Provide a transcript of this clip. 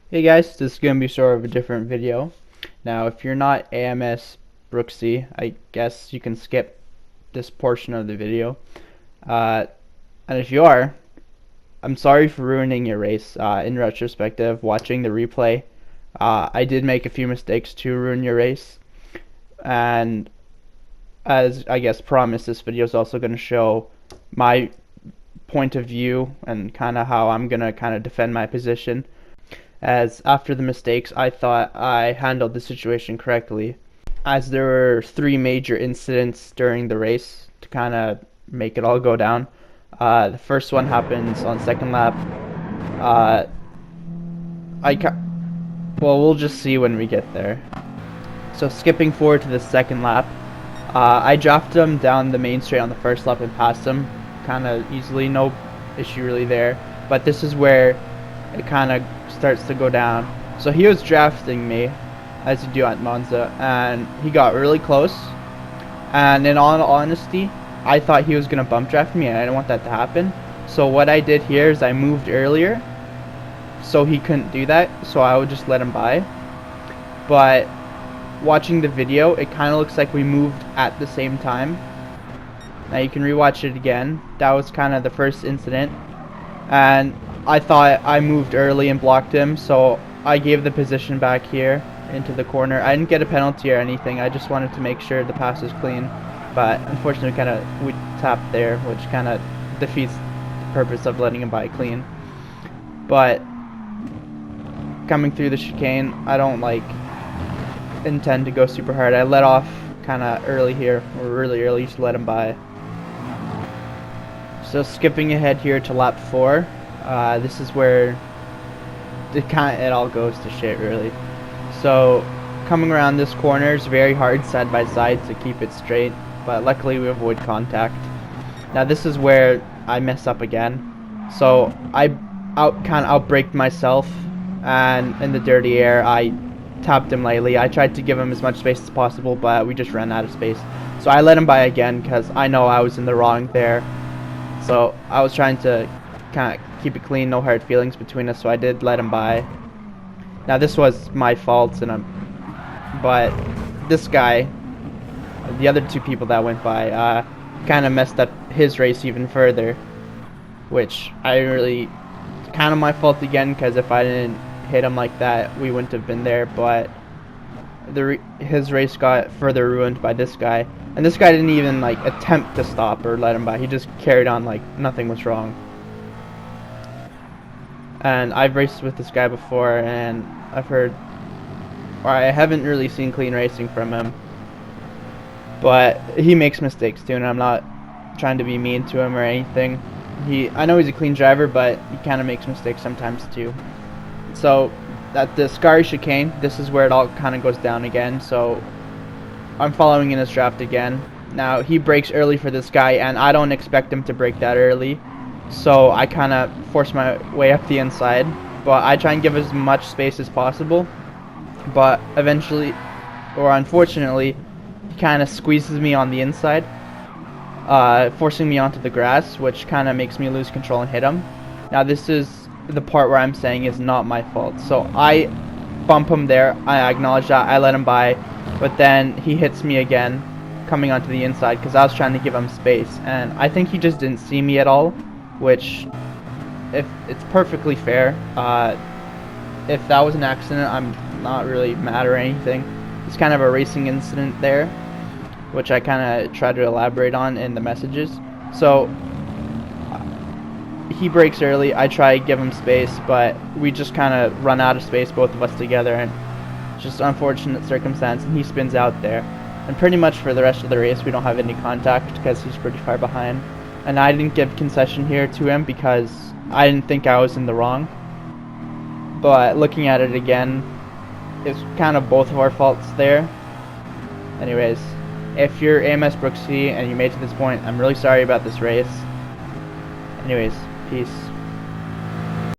Hey guys, this is going to be sort of a different video. Now, if you're not AMS Brooksy, I guess you can skip this portion of the video. And if you are, I'm sorry for ruining your race. In retrospective, watching the replay, I did make a few mistakes to ruin your race. And as I guess promised, this video is also going to show my point of view and kind of how I'm going to kind of defend my position, as after the mistakes I thought I handled the situation correctly, as there were three major incidents during the race to kind of make it all go down. The first one happens on second lap. uh, well, we'll just see when we get there. So skipping forward to the second lap, I drafted him down the main straight on the first lap and passed him kind of easily, no issue really there. But this is where it kind of starts to go down. So he was drafting me, as you do at Monza, and he got really close. And in all honesty, I thought he was going to bump draft me, and I didn't want that to happen. So what I did here is I moved earlier, so he couldn't do that, so I would just let him by. But watching the video, it kind of looks like we moved at the same time. Now you can rewatch it again. That was kind of the first incident, and I thought I moved early and blocked him, so I gave the position back here into the corner. I didn't get a penalty or anything, I just wanted to make sure the pass was clean. But unfortunately we tapped there, which kind of defeats the purpose of letting him by clean. But coming through the chicane, I don't intend to go super hard. I let off kind of early here, or really early, to let him by. So skipping ahead here to lap 4, this is where it all goes to shit, really. So coming around this corner is very hard side by side to keep it straight, but luckily we avoid contact. Now this is where I mess up again. So I kind of outbraked myself, and in the dirty air I tapped him lightly. I tried to give him as much space as possible, but we just ran out of space. So I let him by again because I know I was in the wrong there. So I was trying to kind of keep it clean, no hard feelings between us, so I did let him by. Now this was my fault, but this guy, the other two people that went by, kind of messed up his race even further, which kind of my fault again, because if I didn't hit him like that, we wouldn't have been there. But his race got further ruined by this guy, and this guy didn't even attempt to stop or let him by. He just carried on like nothing was wrong. And I've raced with this guy before, and I haven't really seen clean racing from him, but he makes mistakes too, and I'm not trying to be mean to him or anything. I know he's a clean driver, but he kind of makes mistakes sometimes too. So at the Scary chicane, this is where it all kind of goes down again. So I'm following in his draft again. Now he brakes early for this guy, and I don't expect him to brake that early, so I kind of force my way up the inside. But I try and give as much space as possible, but eventually, or unfortunately, he kind of squeezes me on the inside, forcing me onto the grass, which kind of makes me lose control and hit him. Now this is the part where I'm saying is not my fault. So I bump him there, I acknowledge that, I let him by, but then he hits me again coming onto the inside because I was trying to give him space, and I think he just didn't see me at all, which, if it's perfectly fair. If that was an accident, I'm not really mad or anything. It's kind of a racing incident there, which I kind of try to elaborate on in the messages. So he brakes early, I try to give him space, but we just kind of run out of space, both of us together, and it's just an unfortunate circumstance, and he spins out there. And pretty much for the rest of the race we don't have any contact because he's pretty far behind. And I didn't give concession here to him because I didn't think I was in the wrong. But looking at it again, it's kind of both of our faults there. Anyways, if you're AMS Brooksy and you made it to this point, I'm really sorry about this race. Anyways, peace.